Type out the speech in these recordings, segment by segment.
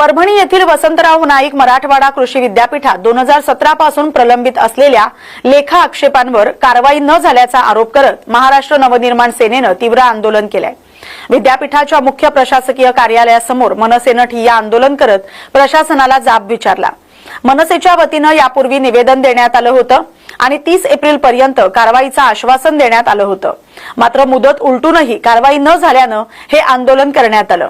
परभणी येथील वसंतराव नाईक मराठवाडा कृषी विद्यापीठात 2017 पासून प्रलंबित असलेल्या लेखा आक्षेपांवर कारवाई न झाल्याचा आरोप करत महाराष्ट्र नवनिर्माण सेनेने तीव्र आंदोलन केले। विद्यापीठाच्या मुख्य प्रशासकीय कार्यालयासमोर मनसेने ठिय्या आंदोलन करत प्रशासनाला जाब विचारला। मनसेच्या वतीने यापूर्वी निवेदन देण्यात आलं होतं आणि 30 एप्रिल पर्यंत कारवाईचं आश्वासन देण्यात आलं होतं। मात्र मुदत उलटूनही कारवाई न झाल्याने हे आंदोलन करण्यात आलं।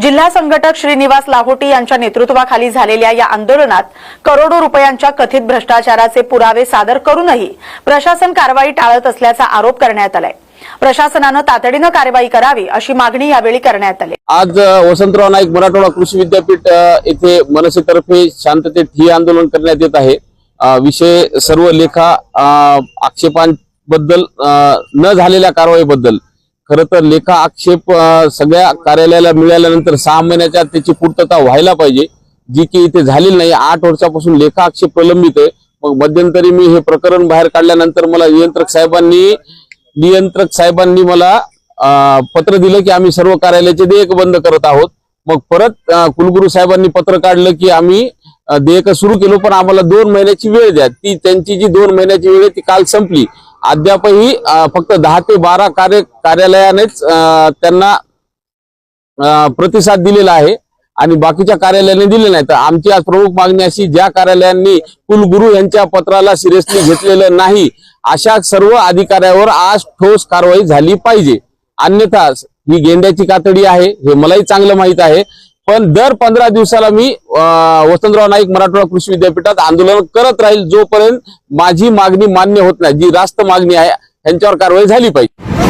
जिल्हा संघटक श्रीनिवास लाहोटी यांच्या नेतृत्वाखाली झालेल्या या आंदोलनात करोडो रुपयांच्या कथित भ्रष्टाचाराचे पुरावे सादर करूनही प्रशासन कारवाई टाळत असल्याचा आरोप करण्यात आलाय। प्रशासनाने तातडीने कारवाई करावी अशी मागणी यावेळी करण्यात आली। आज वसंतराव नाईक मराठवाडा कृषी विद्यापीठ येथे मनसेतर्फे शांततेत ठिय्या आंदोलन करण्यात येत आहे। विषय सर्व लेखा आक्षेपांबद्दल न झालेल्या कारवाईबद्दल। खरं तर लेखा आक्षेप सगळ्या कार्यालयाला मिळाल्यानंतर 6 महिन्याच्या त्याची पूर्तता व्हायला पाहिजे, जी की इथे झालेली नाही। 8 वर्षापासून लेखा आक्षेप प्रलंबित आहे। मग मध्यंतरी मी हे प्रकरण बाहेर काढल्यानंतर मला नियंत्रक साहेबांनी मला पत्र दिलं की आम्ही सर्व कार्यालयाचे देयक बंद करत आहोत। मग परत कुलगुरू साहेबांनी पत्र काढलं की आम्ही देयक सुरू केलो, पण आम्हाला 2 महिन्याची वेळ द्या। ती त्यांची जी 2 महिन्याची वेळ ती काल संपली। अद्यापही फक्त 10 ते 12 कार्यालयानेच त्यांना प्रतिसाद दिलेला आहे आणि बाकीच्या कार्यालयाने दिले नाही। तर आमची आज प्रमुख मागणी अशी, ज्या कार्यालयांनी कुलगुरू यांच्या पत्राला सिरियसली घेतलेलं नाही अशा सर्व अधिकाऱ्यावर आज ठोस कारवाई झाली पाहिजे। अन्यथा ही गेंड्याची कातडी आहे हे मलाही चांगलं माहित आहे, पण दर 15 दिवसाला मी वसंतराव नाईक मराठवाडा कृषी विद्यापीठात आंदोलन करत राहील जोपर्यंत माझी मागणी मान्य होत नाही। जी रास्त मागणी आहे यांच्यावर कारवाई झाली पाहिजे।